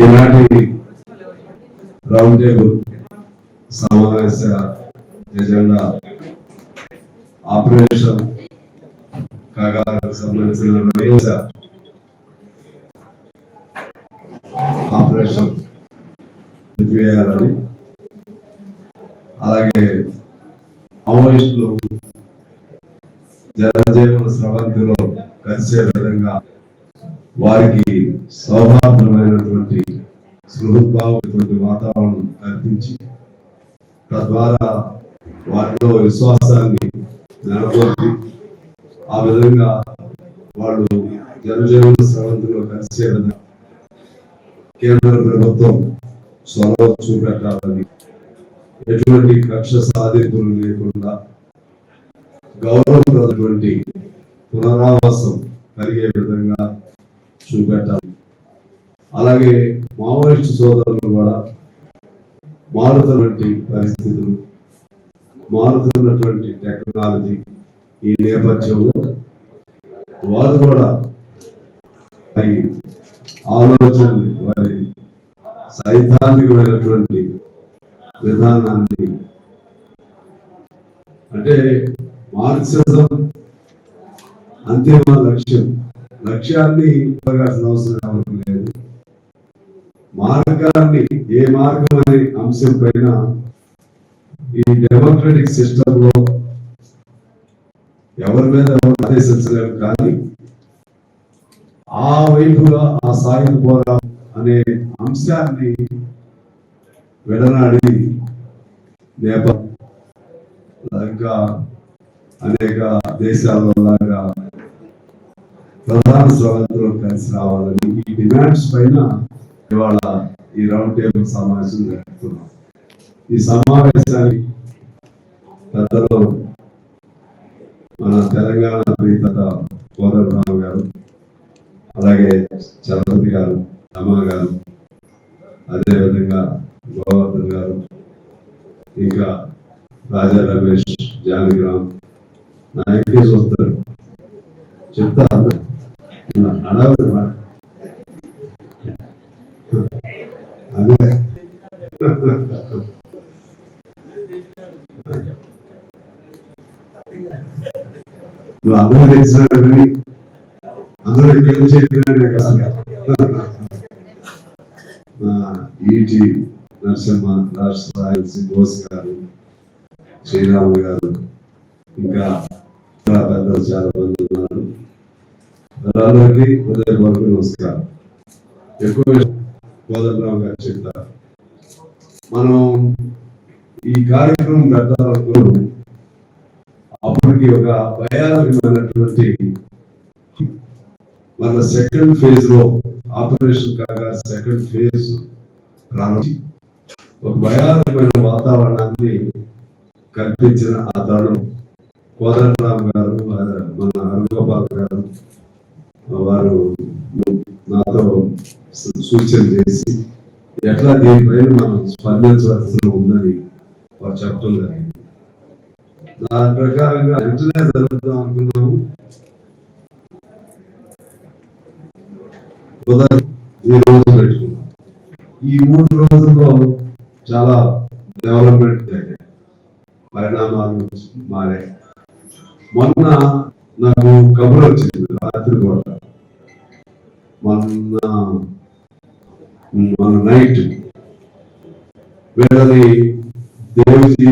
ఈనాటి round table సమావేశ agenda operation కాగాకు సంబంధించిన ఆపరేషన్ చేయాలని, అలాగే మావోయిస్టులు జనజీవన స్రవంతిలో కలిసే విధంగా వారికి సౌహార్దమైనటువంటి సుహృద్భావమైనటువంటి వాతావరణం కల్పించి తద్వారా వారిలో విశ్వాసాన్ని నెలకొల్పి ఆ విధంగా వాళ్ళు జనజీవన స్రవంతిలో కలిసే విధంగా కేంద్ర ప్రభుత్వం చొరవ చూపెట్టాలని, ఎటువంటి కక్ష సాధింపులు లేకుండా గౌరవప్రదటువంటి పునరావాసం కలిగే విధంగా చూపెట్టాలి. అలాగే మావోయిస్టు సోదరులు కూడా మారుతున్నటువంటి పరిస్థితులు, మారుతున్నటువంటి టెక్నాలజీ ఈ నేపథ్యంలో వారు కూడా వారి ఆలోచనలు, వారి సైద్ధాంతికమైనటువంటి విధానాన్ని, అంటే మార్క్సిజం అంతిమ లక్ష్యాన్ని ఇవ్వగాల్సిన అవసరం ఎవరికి లేదు. మార్గాన్ని, ఏ మార్గం అనే అంశం పైన ఈ డెమోక్రటిక్ సిస్టమ్ లో ఎవరి మీద ఎవరు ఆదేశించలేరు, కానీ ఆ వైపుగా ఆ సాయుధ పోరాటం అనే అంశాన్ని విడనాడి నేపాల్ ఇంకా అనేక దేశాల్లో లాగా ప్రధాన స్రవంతిలో కలిసి రావాలని ఈ డిమాండ్స్ పైన ఇవాళ ఈ రౌండ్ టేబుల్ సమావేశం జరుపుతున్నాం. ఈ సమావేశానికి పెద్దలు మన తెలంగాణ ప్రీతత కోదండరావు గారు, అలాగే చలపతి గారు, రమా గారు, అదేవిధంగా గోవర్ధన్ గారు, ఇంకా రాజా రమేష్, జానకిరామ్ నాయకులు చూస్తారు చెప్తా అడగదు అదే నువ్వు అందరూ తెలిసినాడని అందరూ పెళ్లి చెప్పినాడే కదా. ఈటి నరసింహ, రాష్ట్ర బోస్ గారు, శ్రీరాములు గారు, ఇంకా పెద్దలు చాలా మంది ఉన్నారు. అందరికీ హృదయపూర్వక నమస్కారం. ఎక్కువ కోదండరావు గారు చెప్తారు, మనం ఈ కార్యక్రమం పెట్టాలనుకో అప్పటికి ఒక భయానకమైనటువంటి మన సెకండ్ ఫేజ్ లో ఆపరేషన్ కాగా సెకండ్ ఫేజ్ ప్రారంభి ఒక భయానకమైన వాతావరణాన్ని కల్పించిన ఆ తరుణం కోదండరామ్ గారు, మన హరగోపాల్ గారు వారు నాతో సూచన చేసి ఎట్లా దీనిపైన మనం స్పందించవలసి ఉందని వారు చెప్పడం జరిగింది. దాని ప్రకారంగా వెంటనే జరుగుతాం అనుకున్నాము. ఈ రోజు పెట్టుకున్నాం. ఈ 3 రోజుల్లో చాలా డెవలప్మెంట్ జరిగాయి, పరిణామాలు మారాయి. మొన్న నాకు కబురు వచ్చింది రాత్రి పూట, మన నైట్ వీళ్ళని దేవజీ,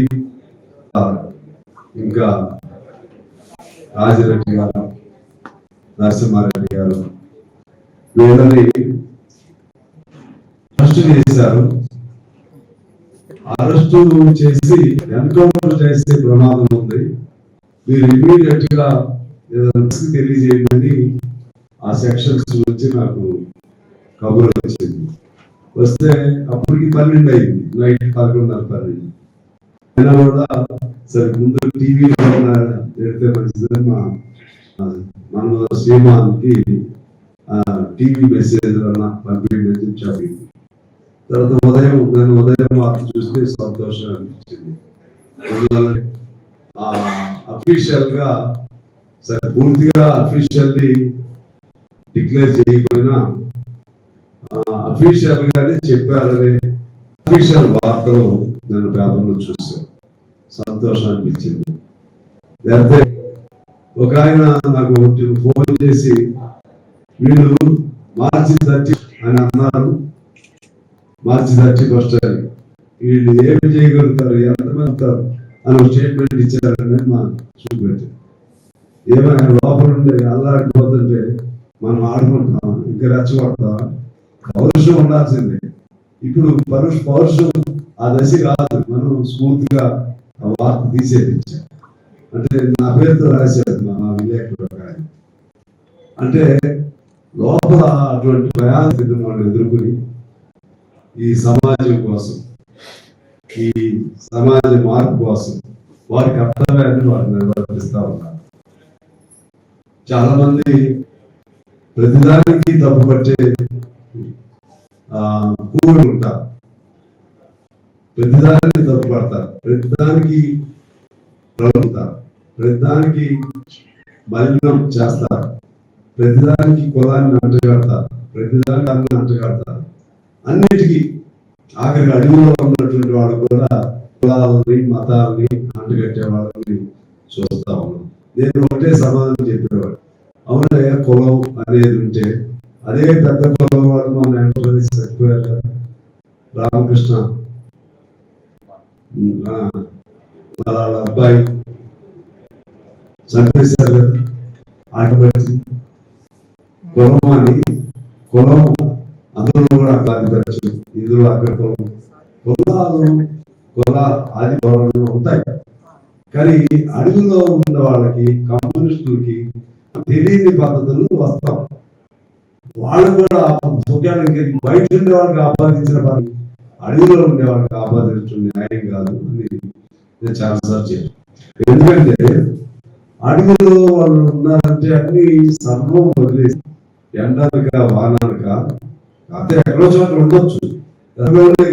ఇంకా రాజిరెడ్డి గారు, నరసింహారెడ్డి గారు వీళ్ళని అరెస్ట్ చేశారు. అరెస్టు చేసి ఎన్కౌంటర్ చేసే ప్రమాదం ఉంది, మీరు ఇమీడియట్ గా తెలియజేయండి ఆ సెక్షన్స్ నుంచి నాకు కబురు వచ్చింది. వస్తే అప్పటికి 12 అయింది, నైట్ 11:30. అయినా కూడా సరే ముందు టీవీలో పెడితే మంచిదని మన శ్రీమాన్కి టీవీ మెసేజ్ పంపించని చెప్పి తర్వాత నేను ఉదయం వార్త చూస్తే సంతోషం అనిపించింది. అఫీషియల్ గా సరే పూర్తిగా అఫీషియల్లీ డిక్లేర్ చేయకపోయినా అఫీషియల్ గానే చెప్పారని అఫీషియల్ వార్తలు నేను పేపర్లో చూశాను. సంతోషం అనిపించింది. లేకపోతే ఒక ఆయన నాకు ఫోన్ చేసి వీళ్ళు మార్చి 30 అని అన్నారు, మార్చి 31 అని, వీళ్ళు ఏమి చేయగలుగుతారు, ఎంతమంది అని ఒక స్టేట్మెంట్ ఇచ్చారని మా చూపెట్టి ఏమైనా లోపల ఉండే అల్లాడిపోతుంటే మనం ఆడుకుంటాం, ఇంకా రెచ్చగొడతాం. పౌరుషం ఉండాల్సిందే. ఇప్పుడు పౌరుషం ఆ దశ కాదు. మనం స్మూత్ గా ఆ వార్త తీసేపించాం. అంటే నా పేరుతో రాశారు మా విలేకరుడు. అంటే లోపల అటువంటి భయాన్ని వాళ్ళు ఎదుర్కొని ఈ సమాజం కోసం, ఈ సమాజ మార్పు కోసం వారి కర్తవ్యాన్ని వారు నిర్వర్తిస్తూ ఉన్నారు. చాలా మంది ప్రతిదానికి తప్పు పట్టే కూడి ఉంటారు, ప్రతిదానికి తప్పు పడతారు, ప్రతిదానికి ప్రభుత్వారు, ప్రతిదానికి మలినం చేస్తారు, ప్రతిదానికి కులాన్ని అంటగడతారు, ప్రతిదాన్ని అంటగడతారు. అన్నిటికీ ఆఖరికి అడుగులో ఉన్నటువంటి వాళ్ళు కూడా కులాలని మతాలని అంటగట్టే వాళ్ళని చూస్తా ఉన్నాం. నేను ఒకటే సమాధానం చెప్పేవాడు, అవునయ్యా కులం అనేది ఉంటే అదే పెద్ద కులం వాడు మన ఎంట్రన్స్ చచ్చిపోయారు కదా, రామకృష్ణ వాళ్ళ అబ్బాయి చంపేశారు కదా. ఆటపడి కులం అని, కులం అందులో కూడా ఆధిపత్యం, ఇందులో అక్కడ కుల ఆదిపత్యం ఉంటాయి. కానీ అడుగులో ఉన్న వాళ్ళకి, కమ్యూనిస్టులకి తెలియని పద్ధతులు వస్తాం. వాళ్ళు కూడా సుఖానికి బయట ఉండే వాళ్ళకి ఆపాదించిన వాళ్ళు అడుగులో ఉండే వాళ్ళకి ఆపాదించడం న్యాయం కాదు అని నేను చాలాసార్లు చెప్పాను. ఎందుకంటే అడుగులో వాళ్ళు ఉన్నారంటే అన్ని సర్వం వదిలేసి ఎండనక వానక కాకపోతే ఎక్కడో చోట ఉండొచ్చు,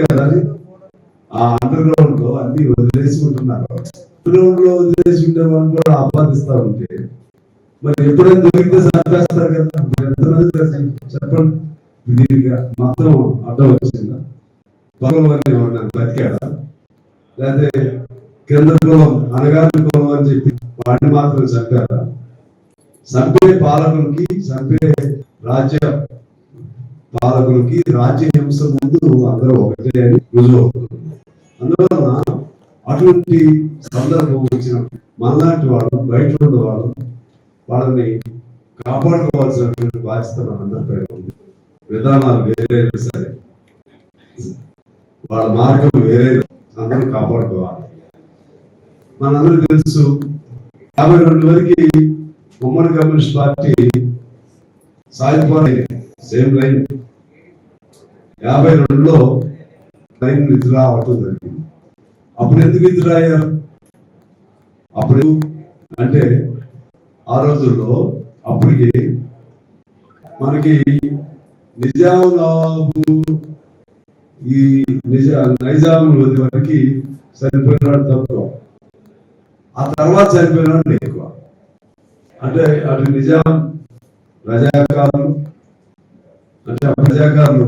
కదా ఆ అండర్ గ్రౌండ్ లో అన్ని వదిలేసి ఉంటున్నారు. అండర్ లో వదిలేసి ఉండే వాళ్ళు కూడా ఆపాదిస్తా ఉంటే మరి ఎప్పుడైనా దొరికితే చంపేస్తారు కదా. ఎంతమంది చెప్పండి, దీనిగా మొత్తం అడ్డం వచ్చిందా? పొలం బతికాడా? లేకపోతే కేంద్ర కులం అనగాని కులం అని చెప్పి వాడిని మాత్రం చంపారా? చంపే పాలకులకి, చంపే రాజ్య పాలకులకి రాజ్య హింస ముందు అందరూ ఒకటే అని రుజువు అవుతుంది. అందువలన అటువంటి సందర్భం వచ్చిన మనలాంటి వాళ్ళు, బయట ఉన్న వాళ్ళు, వాళ్ళని కాపాడుకోవాల్సినటువంటి బాధ్యత మనందరిపై ఉంది. విధానాలు వేరే సరే, వాళ్ళ మార్గం వేరే, అందరూ కాపాడుకోవాలి. మనందరూ తెలుసు 52 వరకు ఉమ్మడి కమ్యూనిస్ట్ పార్టీ సాగిపోయింది, సేమ్ లైన్. 52లో లైన్ విత్డ్రా అవటం జరిగింది. అప్పుడు ఎందుకు విత్డ్రా అయ్యారు? అప్పుడు అంటే ఆ రోజుల్లో అప్పటికి మనకి నిజాము ఈ నైజాములు వరకు సరిపోయినాడు తక్కువ, ఆ తర్వాత సరిపోయినాడు ఎక్కువ. అంటే అటు నిజాం రజాకారులు, అంటే ప్రజాకారులు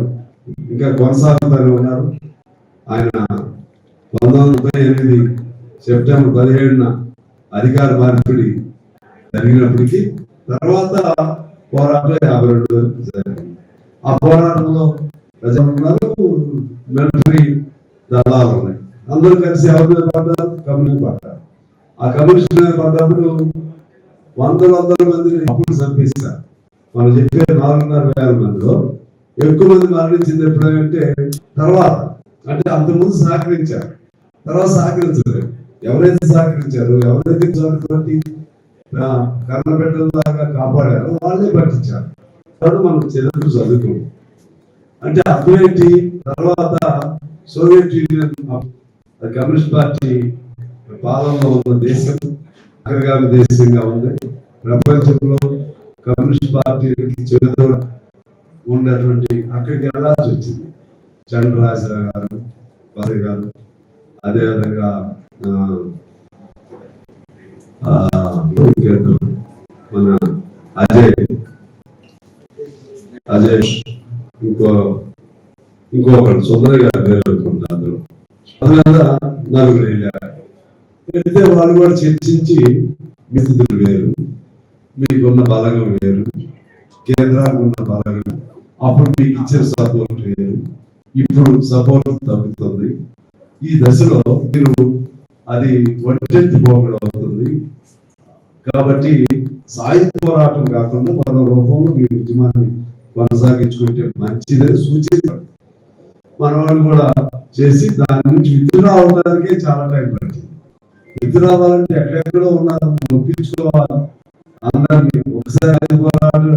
ఇంకా కొనసాగుతూనే ఉన్నారు. ఆయన 1938 సెప్టెంబర్ 17న అధికార మార్పిడి జరిగినప్పటికీ తర్వాత పోరాటం 52 వరకు జరిగింది. ఆ పోరాటంలో ప్రజలు ఉన్నారు, మిలిటరీ దళాలు ఉన్నాయి. అందరూ కలిసి ఎవరి మీద పడ్డారు? కమ్యూనిస్ట్ పడ్డారు. ఆ కమ్యూనిస్ట్ మీద పడ్డప్పుడు వందల మందిని అప్పుడు చంపేస్తారు. మనం చెప్పే 4,500 మందిలో ఎక్కువ మంది మరణించింది ఎప్పుడంటే తర్వాత, అంటే అంతకుముందు సహకరించారు, తర్వాత సహకరించలేదు. ఎవరైతే సహకరించారు, ఎవరైతే చోటు కర్ణబెట్టలాగా కాపాడారో వాళ్ళే పట్టించారు. కాబట్టి మనం చదువుకున్నాం. అంటే అర్థమేంటి? తర్వాత సోవియట్ యూనియన్ కమ్యూనిస్ట్ పార్టీ పాలనలో ఉన్న దేశం అగ్రగామి దేశంగా ఉంది. ప్రపంచంలో కమ్యూనిస్ట్ పార్టీకి చెడుతో ఉన్నటువంటి అక్కడికి వెళ్ళాల్సి వచ్చింది. చంద్రరాజరావు గారు, పదవి గారు, అదేవిధంగా మన అజయ్ ఇంకో ఇంకొకరు సుందరగా పేర్కొంటారు. అందువల్ల నలుగురు వెళ్ళారు. వెళ్తే వాళ్ళు కూడా చర్చించి మీ స్థితులు వేరు, మీకున్న బలగం వేరు, కేంద్రానికి ఉన్న బలగం, అప్పుడు మీకు ఇచ్చిన సపోర్ట్ వేరు, ఇప్పుడు సపోర్ట్ తగ్గుతుంది. ఈ దశలో మీరు అది ఒంటెత్తి పోకడ అవుతుంది. కాబట్టి సాయుధ పోరాటం కాకుండా మరో రూపంలో మీ ఉద్యమాన్ని కొనసాగించుకుంటే మంచిదని సూచించారు. మన వాళ్ళు కూడా చేసి దాని నుంచి విత్డ్రా అవడానికే చాలా టైం పడుతుంది. విత్డ్రా అవ్వాలంటే ఎక్కడెక్కడో ఉన్నారు, ఒప్పించుకోవాలి అందరినీ. ఒకసారి పోరాటం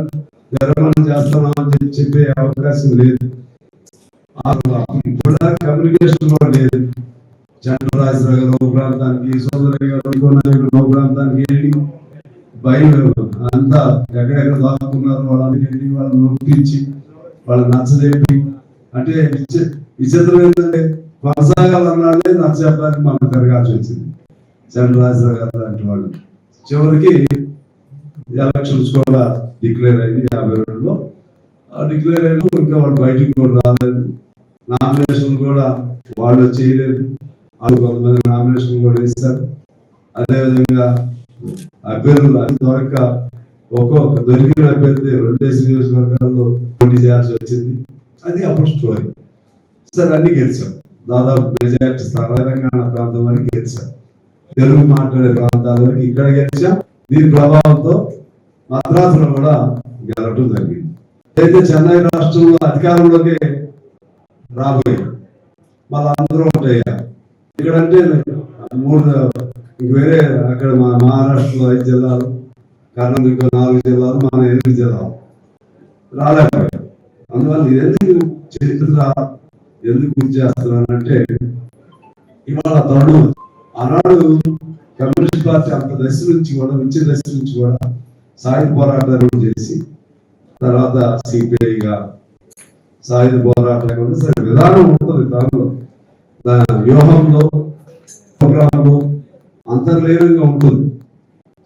విరమణ చేస్తున్నామని చెప్పే అవకాశం లేదు. ఇప్పుడు కమ్యూనికేషన్ కూడా లేదు. చంద్రరాజరావు గారు ఒక ప్రాంతానికి, సోదరి గారు ఇంకో నాయకుడు ఒక ప్రాంతానికి వెళ్ళి భయం అంతా ఎక్కడెక్కడ దాక్కున్నారు వాళ్ళని వెళ్ళి వాళ్ళని నొప్పించి వాళ్ళు నచ్చజెప్పి, అంటే విచిత్రం ఏంటంటే కొనసాగాలన్నాడే నచ్చజెప్పడానికి మనకు తిరగాల్సి వచ్చింది. చంద్రరాజరావు గారు లాంటి వాళ్ళు చివరికి ఎలక్షన్స్ కూడా డిక్లేర్ అయింది 52లో. డిక్లేర్ అయినా ఇంకా వాళ్ళు బయటకు కూడా రాలేదు. నామినేషన్ కూడా వాళ్ళు చేయలేదు. వాళ్ళు కొంతమంది నామినేషన్ కూడా వేస్తారు. అదేవిధంగా అభ్యర్థులు అది దొరక ఒక్కొక్క దొరికిన అభ్యర్థి 2 నియోజకవర్గాల్లో పోటీ చేయాల్సి వచ్చింది. అది అప్పుడు స్టోరీ. సరే అన్ని గెలిచాం. దాదాపు మెజారిటీ తెలంగాణ ప్రాంతం వరకు గెలిచాం. తెలుగు మాట్లాడే ప్రాంతాల వరకు ఇక్కడ గెలిచాం. దీని ప్రభావంతో మద్రాసులో కూడా గెలవటం జరిగింది. అయితే చెన్నై రాష్ట్రంలో అధికారంలోకి రాబోయే మళ్ళీ అందరూ ఉంటాయా ఇక్కడంటే 3 వేరే అక్కడ మా మహారాష్ట్రలో 5 జిల్లాలు, కర్ణాటకలో 4 జిల్లాలు, మన 8 జిల్లాలు రాలేకపోయాం. అందువల్ల ఎందుకు చరిత్ర ఎందుకు గుర్తు చేస్తున్నానంటే ఇవాళ తరుణం. ఆనాడు కమ్యూనిస్ట్ పార్టీ అంత దశ నుంచి కూడా విద్య దశ నుంచి కూడా సాయుధ పోరాటాలు చేసి తర్వాత సిపిఐగా సాయుధ పోరాటం సరే విధానం ఉంటుంది. దానిలో దాని వ్యూహంలో ప్రోగ్రాంలో అంతర్లీనంగా ఉంటుంది.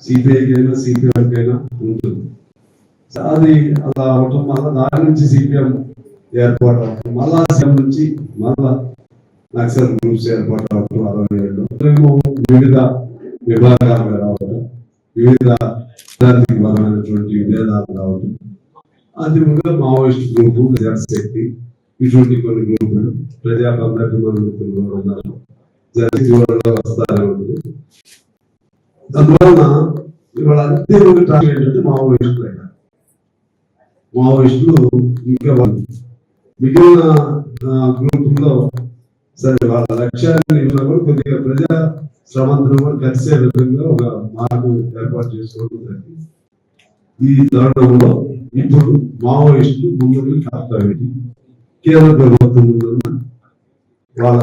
సిపిఐకైనా సిపిఎంకైనా ఉంటుంది. అది అలా అవటం వల్ల దాని నుంచి సిపిఎం ఏర్పాటు అవటం, మళ్ళా సీఎం నుంచి మళ్ళా నక్సల్ గ్రూప్స్ ఏర్పాటు అవటం 67లో వివిధ విభాగాలు రావటం, వివిధ పరమైనటువంటి విభేదాలు రావటం, అంతిమంగా మావోయిస్ట్ గ్రూపు, జనశక్తి ఇటువంటి కొన్ని గ్రూపులు, ప్రజాపందరిలో ఉన్నారు, జనశక్తి వస్తానే ఉంటుంది. అందువలన ఇవాళ అంతిమంగా ఏంటంటే మావోయిస్టులు ఇంకా మిగిలిన గ్రూపుల్లో సరే వాళ్ళ లక్ష్యాన్ని కూడా కొద్దిగా ప్రజా శ్రమంతరం కూడా కలిసే విధంగా ఒక మార్గం ఏర్పాటు చేసుకోవడం జరిగింది. ఈ తరుణంలో ఇప్పుడు మావోయిస్టులు ముందు కర్తవ్యం, కేంద్ర ప్రభుత్వం ముందున్న వాళ్ళ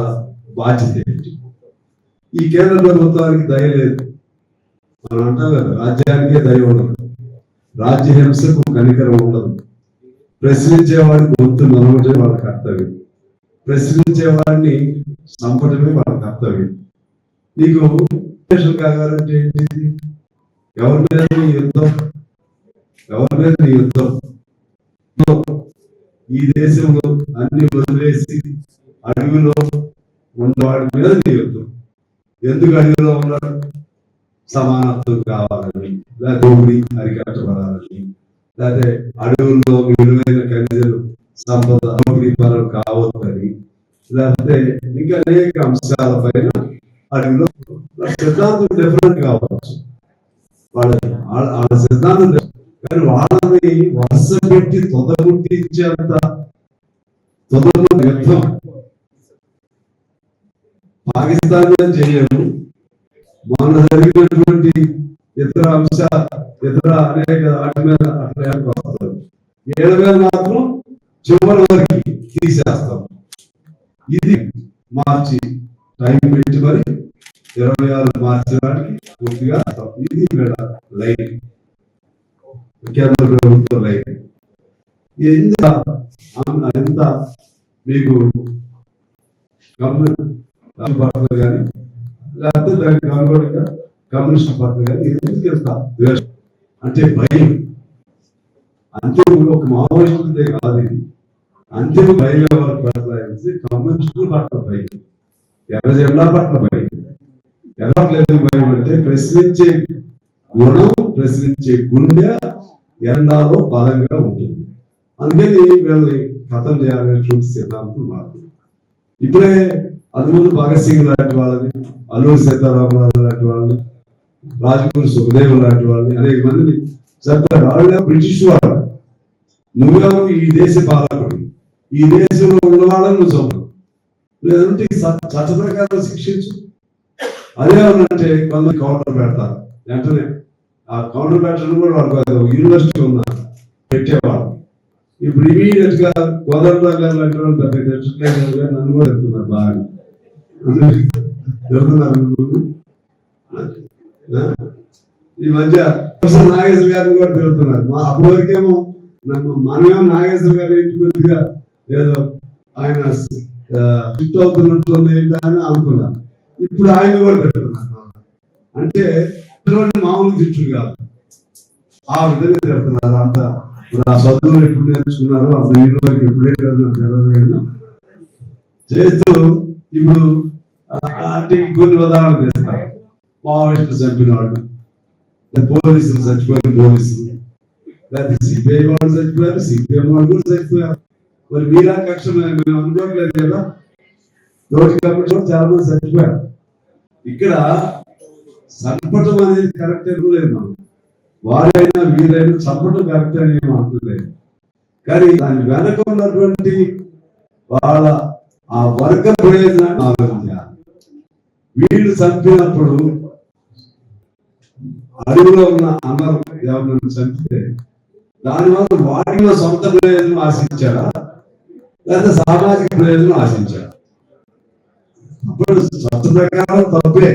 బాధ్యత ఏంటి? ఈ కేంద్ర ప్రభుత్వానికి దయ లేదు. మనం అంటాం కదా, రాజ్యానికే దయ ఉండదు, రాజ్య హింసకు కనికరం ఉండదు. ప్రశ్నించేవాడిని గొంతు నలగటమే వాళ్ళ కర్తవ్యం, ప్రశ్నించేవాడిని చంపడమే వాళ్ళ కర్తవ్యం. నీకు కావాలంటే ఏంటి? ఎవరి మీద నీ యుద్ధం? ఎవరి మీద నీ యుద్ధం? ఈ దేశంలో అన్ని వదిలేసి అడవిలో ఉన్నవాడి మీద నీ యుద్ధం. ఎందుకు అడవిలో ఉన్నాడు? సమానత్వం కావాలని, లేదా దోపిడీ అరికట్టబడాలని, లేకపోతే అడవుల్లో విలువైన ఖనిజాలు సంపద దోపిడీ పరం కావద్దని, లేకపోతే ఇంకా అనేక అంశాల పైన అడవిలో సిద్ధాంతం డిఫరెంట్ కావచ్చు. వాళ్ళ సిద్ధాంతం కానీ వాళ్ళని వరుస పెట్టి తొదముట్టించేంత యుద్ధం పాకిస్తాన్ మీద చేయలేము. మొన్న జరిగినటువంటి ఇతర అనేక వాటి మీద అట్లా వస్తారు. 7 మీద మాత్రం చివరి వరకు తీసేస్తాం. ఇది మార్చి టైం పెట్టి మరి 26 మార్చి నాటికి పూర్తిగా ఇది లైన్, కేంద్ర ప్రభుత్వం లైన్. ఎంత మీకు పడుతుంది కానీ లేకపోతే దానికి అనుగుణంగా కమ్యూనిస్ట్ పడుతుంది కానీ ఎందుకు ఎంత ద్వేషం అంటే భయం. అంతే ఒక మావోయిస్టులదే కాదు, ఇది అంతిమ భయం ఎవరికి బదలాయించి కమ్యూనిస్టుల పట్ల భయం, ఎర్ర జెండా పట్ల భయం. ఎవరికి భయం అంటే ప్రశ్నించే గుణం, ప్రశ్నించే గుండె ఎండాలో బలంగా ఉంటుంది. అందుకని వీళ్ళని కథం చేయాలనేటువంటి సిద్ధాంతం మారుతుంది. ఇప్పుడే అందుముందు భగత్ సింగ్ లాంటి వాళ్ళని, అల్లూరి సీతారామరాజు లాంటి వాళ్ళని, రాజగురు సుఖదేవ్ లాంటి వాళ్ళని అనేక మందిని చెప్పారు. వాళ్ళే బ్రిటిష్ వాళ్ళు, నువ్వెవరు ఈ దేశ పాలకుడు, ఈ దేశంలో ఉన్న వాళ్ళని నువ్వు చంపు, లేదంటే చట్ట ప్రకారం శిక్షించు. అదే అంటే కొంతమంది కౌంటర్ పెడతారు. వెంటనే ఆ కౌంటర్ పెట్టడం కూడా వాడు యూనివర్సిటీ ఉన్నా పెట్టేవాడు. ఇప్పుడు ఇమీడియట్ గా గోదావరి గారు లాంటి వాళ్ళు పెద్ద నన్ను కూడా వెళ్తున్నారు, బాగా వెళ్తున్నారు. ఈ మధ్య నాగేశ్వర గారిని కూడా తిరుగుతున్నారు. మా అప్పటి వరకేమో మనమేమో నాగేశ్వర గారి ఇంటి కొద్దిగా ఏదో ఆయన ఫిట్ అవుతున్నట్టుంది అని అనుకున్నాను. ఇప్పుడు ఆయన కూడా పెడుతున్నారు. అంటే మామూలు తిట్టులు కాదు, ఆ విధంగా తిడుతున్నారు. అంత ఆ చదువులు ఎప్పుడు నేర్చుకున్నారు, అసలు ఈ రోజు ఎప్పుడే చేస్తూ ఇప్పుడు అంటే కొన్ని ఉదాహరణలు చేస్తారు. మావోయిస్టులు చంపిన వాళ్ళు, పోలీసులు చచ్చిపోయిన పోలీసులు, లేకపోతే సిపిఐ వాళ్ళు చచ్చిపోయారు, సిపిఎం వాళ్ళు కూడా చచ్చిపోయారు. మరి మీరా కక్ష మేము అనుకోవట్లేదు కదా, తోటి కమిషన్ చాలా మంది చచ్చిపోయారు. ఇక్కడ చంపటం అనేది కరెక్ట్ లేదు. మనం వారైనా వీరైనా చంపటం కరెక్ట్ అని ఏం అంటలేదు. కానీ దాని వెనక ఉన్నటువంటి వాళ్ళ ఆ వర్గ ప్రయోజనాన్ని ఆలోచించాలి. వీళ్ళు చంపినప్పుడు అడవిలో ఉన్న అన్నలు ఎవరిని చంపితే దానివల్ల వాటిలో సొంత ప్రయోజనం ఆశించారా, లేదా సామాజిక ప్రయోజనం ఆశించారా? అప్పుడు చట్ట ప్రకారం తప్పే,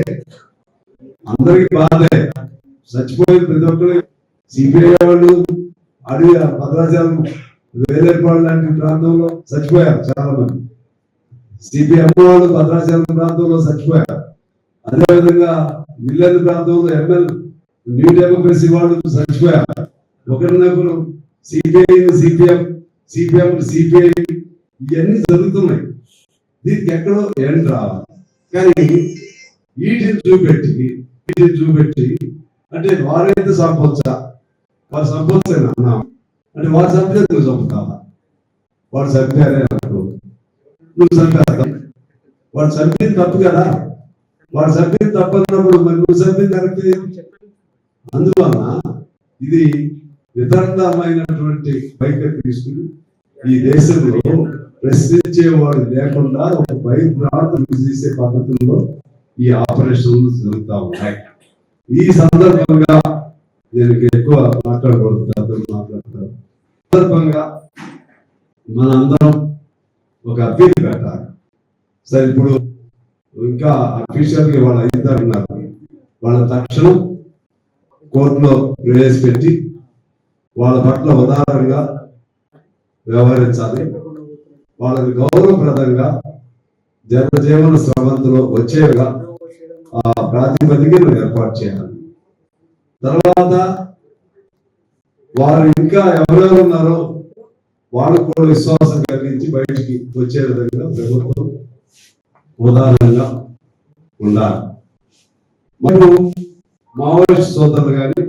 అందరికి బాధే. చచ్చిపోయిన ప్రతి ఒక్కరు సిపిఐ వాళ్ళు అడవి భద్రాచలం వేలేపాడు లాంటి ప్రాంతంలో చచ్చిపోయారు చాలా మంది. సిపిఎం వాళ్ళు భద్రాచలం ప్రాంతంలో చచ్చిపోయారు. అదేవిధంగా విల్లెన్ ప్రాంతంలో ఎంఎల్ న్యూ డెమోక్రసీ వాళ్ళు చచ్చిపోయారు. ఒకరినొకరు సిపిఐ సిపిఎం, సిపిఎం సిపిఐ, ఇవన్నీ జరుగుతున్నాయి. దీనికి ఎక్కడో ఎండ్ రావాలి. కానీ వీటిని చూపెట్టి అంటే వారైతే చంపొచ్చా, వారు చంపొచ్చని అన్నాం అంటే వారు చంపితే నువ్వు చంపుతావా? వాడు చంపారే అనుకో, నువ్వు చంపేస్తా. వాడు చంపింది తప్పు కదా, వాడు చంపింది తప్పు అన్నప్పుడు మరి నువ్వు చంపింది కరెక్ట్. అందువలన ఇది వితండమైనటువంటి వైఖరి తీసుకుని ఈ దేశంలో ప్రశ్నించేవాడు లేకుండా ఒక భయభ్రాంతులు చేసే పద్ధతుల్లో ఈ ఆపరేషన్లు జరుగుతూ ఉన్నాయి. ఈ సందర్భంగా నేను ఎక్కువ మాట్లాడతారు. సందర్భంగా మనందరం ఒక అప్పీల్ పెట్టాలి. సరే, ఇప్పుడు ఇంకా అఫీషియల్ గా వాళ్ళు అవుతారన్నారు, వాళ్ళ తక్షణం కోర్టులో ప్రవేశపెట్టి వాళ్ళ పట్ల ఉదారంగా వ్యవహరించాలి. వాళ్ళని గౌరవప్రదంగా జనజీవన స్రవంతిలో వచ్చేవిగా ఆ ప్రాతిపదికను ఏర్పాటు చేయాలి. తర్వాత వారు ఇంకా ఎవరెవరు ఉన్నారో వాళ్ళకు కూడా విశ్వాసం కలిగించి బయటికి వచ్చే విధంగా ప్రభుత్వం ఉదాహరణగా ఉండాలి. మరియు మావోయిస్ట్ సోదరులు కానీ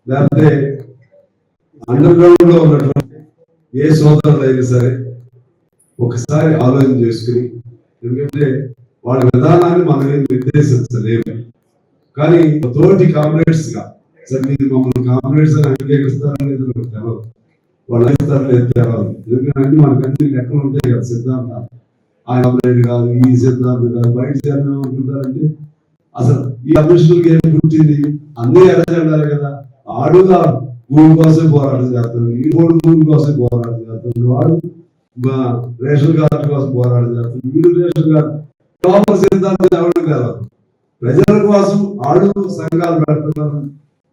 లేకపోతే అండర్ గ్రౌండ్ లో ఉన్నటువంటి ఏ సోదరులు అయినా సరే ఒకసారి ఆలోచన చేసుకుని, ఎందుకంటే వాళ్ళ విధానాన్ని మనం ఏం నిర్దేశించలేము. కానీ తోటి కామ్రేడ్స్ గా సరే మీరు మమ్మల్ని కామ్రేడ్స్ అని అంగీకరిస్తారని లేదు నాకు తెలవదు, వాళ్ళు ఇస్తారో లేదు తెలవదు. ఎందుకంటే మనకన్నీ లెక్కలు ఉంటాయి కదా, సిద్ధాంతాలు. ఆ కామ్రేడ్ కాదు, ఈ సిద్ధాంతం కాదు, బయట చేద్దాం అనుకుంటారంటే అసలు ఈ కమ్యూనిస్టులకి ఏం పుట్టింది? అన్ని ఎర్రజెండాలే కదా. ఆడుగా భూమి కోసం పోరాటం చేస్తాడు, ఈ భూమి కోసం పోరాటం చేస్తాడు, వాడు రేషన్ కార్డు కోసం పోరాటం చేస్తాడు, వీడు రేషన్ కార్డు సిద్ధాంతం ఎవరు కాదు. ప్రజల కోసం ఆడు సంఘాలు పెడుతున్నారు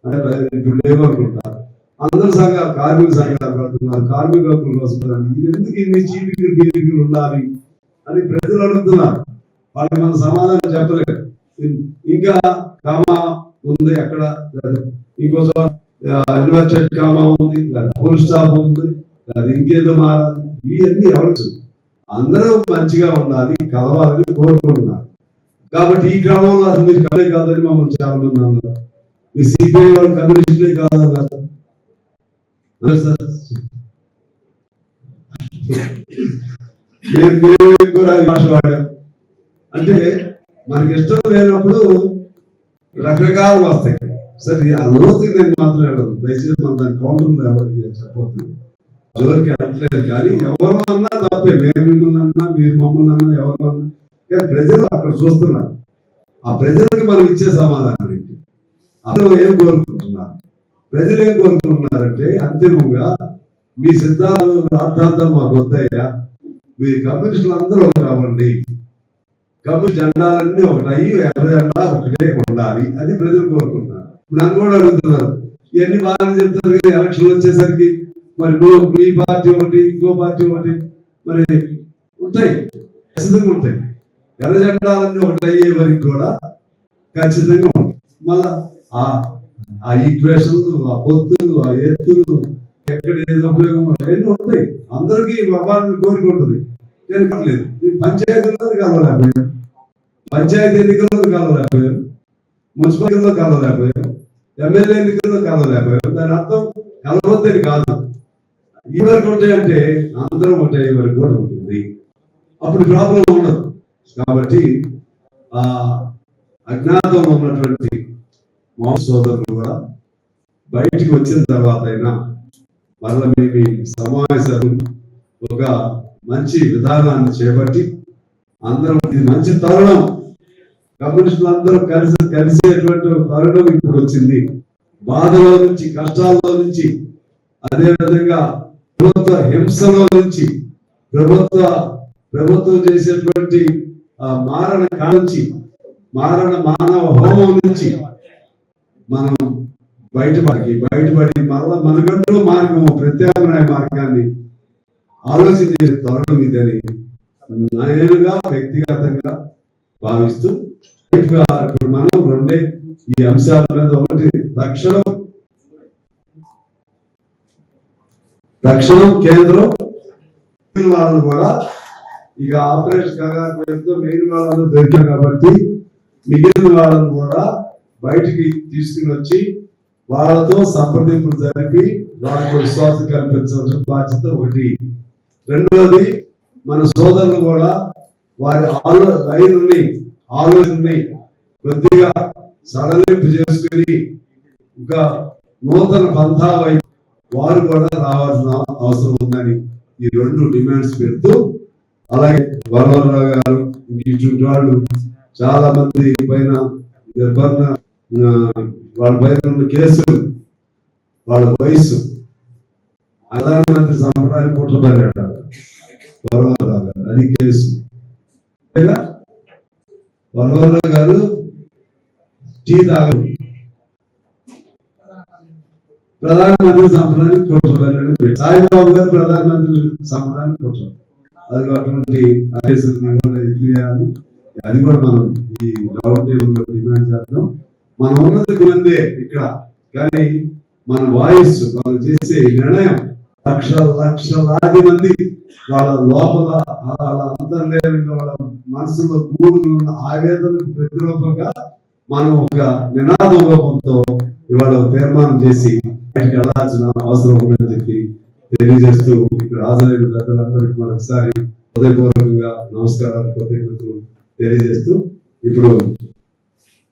అంటే ఇప్పుడు లేవనుకుంటారు. అందరు సంఘాలు కార్మిక సంఘాలు పెడుతున్నారు, కార్మిక హక్కుల కోసం. ఇది ఎందుకు ఇన్ని చీపికలు ఉండాలి అని ప్రజలు అడుగుతున్నారు. వాళ్ళకి మనం సమాధానం చెప్పలేదు. ఇంకా కామా ఉంది అక్కడ, ఇంకో ఇన్వర్టెడ్ కామా ఉంది, ఫుల్ స్టాప్ ఉంది, అది ఇంకేదో మారాలి, ఇవన్నీ ఎవరు అందరూ మంచిగా ఉండాలి, కలవాలని కోరుకుంటున్నారు. కాబట్టి ఈ క్రమంలో అసలు మీరు కలే కాదని మమ్మల్ని చాలా మంది అన్నారు. మీ సిపిఐ వాళ్ళు కమ్యూనిస్టులే కాదన్నారు. కూడా భాష వాడాం. అంటే మనకి ఇష్టం లేనప్పుడు రకరకాలు వస్తాయి. సరే ఆ లోతుకి నేను మాట్లాడదు, దయచేసి మన దాని కౌంటర్ ఎవరికి చెప్పవద్దు, ఎవరికి అనట్లేదు. కానీ ఎవరు అన్నా తప్పే, మేము మిమ్మల్ని అన్నా మీరు మమ్మల్ని అన్నా ఎవరు అన్నా, కానీ ప్రజలు అక్కడ చూస్తున్నారు. ఆ ప్రజలకి మనం ఇచ్చే సమాధానం ఏంటి, అందరూ ఏం కోరుకుంటున్నారు, ప్రజలు ఏం కోరుకుంటున్నారంటే అంతిమంగా మీ సిద్ధాలు రాద్ధాంతాలు మాకు వస్తాయా, మీ కమ్యూనిస్టులు అందరూ కావండి, కమ్యూనిస్ట్ జెండాలన్నీ ఒకటయ్యి ఎవరి జెండా ఒకటే ఉండాలి అని ప్రజలు కోరుకుంటున్నారు. నన్ను కూడా అడుగుతున్నారు, ఇవన్నీ బాగా చెప్తారు కదా, ఎలక్షన్లు వచ్చేసరికి మరి నువ్వు ఈ పార్టీ ఒకటి ఇంకో పార్టీ ఒకటి మరి ఉంటాయి, ఖచ్చితంగా ఉంటాయి. ఎర్ర జెండాలన్నీ ఒకటి అయ్యే వరకు కూడా ఖచ్చితంగా ఉంటాయి. మళ్ళా ఆ ఈక్వేషన్లు, ఆ పొత్తులు, ఆ ఎత్తులు, ఎక్కడ ఏదో ఉపయోగం అవన్నీ ఉంటాయి. అందరికీ వ్యాపారాన్ని కోరిక ఉంటుంది. లేదు పంచాయతీలో కలవలేకపోయాం, పంచాయతీ ఎన్నికల్లో కలవలేకపోయాం, మున్సిపాలిటీలో కలవలేకపోయాం, ఎమ్మెల్యే ఎన్నికల్లో కలవలేకపోయాం. దాని అర్థం కలవద్దని కాదు, ఈ వరకు ఉంటాయంటే అందరం ఉంటాయి వరకు కూడా ఉంటుంది, అప్పుడు ప్రాబ్లం ఉండదు. కాబట్టి ఆ అజ్ఞాతంలో ఉన్నటువంటి మా సోదరులు కూడా బయటికి వచ్చిన తర్వాత అయినా మళ్ళీ మీ సమావేశాలు ఒక మంచి విధానాన్ని చేపట్టి అందరం, ఇది మంచి తరుణం, కమ్యూనిస్టులు అందరూ కలిసేటువంటి తరుణం ఇప్పుడు వచ్చింది. బాధలో నుంచి, కష్టాల్లో నుంచి, అదేవిధంగా ప్రభుత్వ హింసలో నుంచి, ప్రభుత్వం చేసేటువంటి మారణ కాంచి, మారణ మానవ హోమం నుంచి మనం బయటపడి మరలా మనకంటూ మార్గం, ప్రత్యామ్నాయ మార్గాన్ని ఆలోచించే తరుణం ఇదని నేనుగా వ్యక్తిగతంగా భావిస్తూ ఇప్పుడు మనం రెండే ఈ అంశాల మీద, ఒకటి తక్షణం కేంద్రం వాళ్ళను కూడా ఇక ఆపరేషన్ కాగా మెయిన్ వాళ్ళను దొరికాం కాబట్టి మిగిలిన వాళ్ళను కూడా బయటికి తీసుకుని వచ్చి వాళ్ళతో సంప్రదింపులు జరిపి వాళ్ళకు విశ్వాసం కల్పించవలసిన బాధ్యత ఒకటి. రెండవది, మన సోదరులు కూడా వారి ఆలోచనని కొద్దిగా సడలింపు చేసుకుని ఒక నూతన పంథావై వారు కూడా రావాల్సిన అవసరం ఉందని ఈ రెండు డిమాండ్స్ పెడుతూ, అలాగే వరవరరావు గారు ఇటువంటి వాళ్ళు చాలా మంది పైన వాళ్ళ పైన ఉన్న కేసులు, వాళ్ళ వయసు, ప్రధానమంత్రి సంప్రదాయం కుట్రపడ్డాడు వరవరరావు గారు, అది కేసు. వరవరరావు గారు టీ తాగరు, ప్రధానమంత్రి సంప్రదాయానికి కుట్రపడ్డాడు. సాయిబాబు గారు ప్రధానమంత్రి సంప్రదాయానికి కుట్ర, అది అటువంటి అది కూడా మనం ఈ రౌండ్ టేబుల్ లో డిమాండ్ చేద్దాం. మనం ఉన్నది మందే ఇక్కడ, కానీ మన వాయిస్, మనం చేసే నిర్ణయం లక్షలాది మంది వాళ్ళ లోపల, వాళ్ళ అంతర్లేనంగా వాళ్ళ మనసులో కూడుకున్న ఆవేదనకు ప్రతిరూపంగా మనం ఒక నినాదం రూపంతో ఇవాళ తీర్మానం చేసి బయటకు వెళ్ళాల్సిన అవసరం ఉందని చెప్పి తెలియజేస్తూ, ఇక్కడ హాజరైన పెద్దలందరికీ మరొకసారి హృదయపూర్వకంగా నమస్కారాలు, కృతజ్ఞతలు తెలియజేస్తూ ఇప్పుడు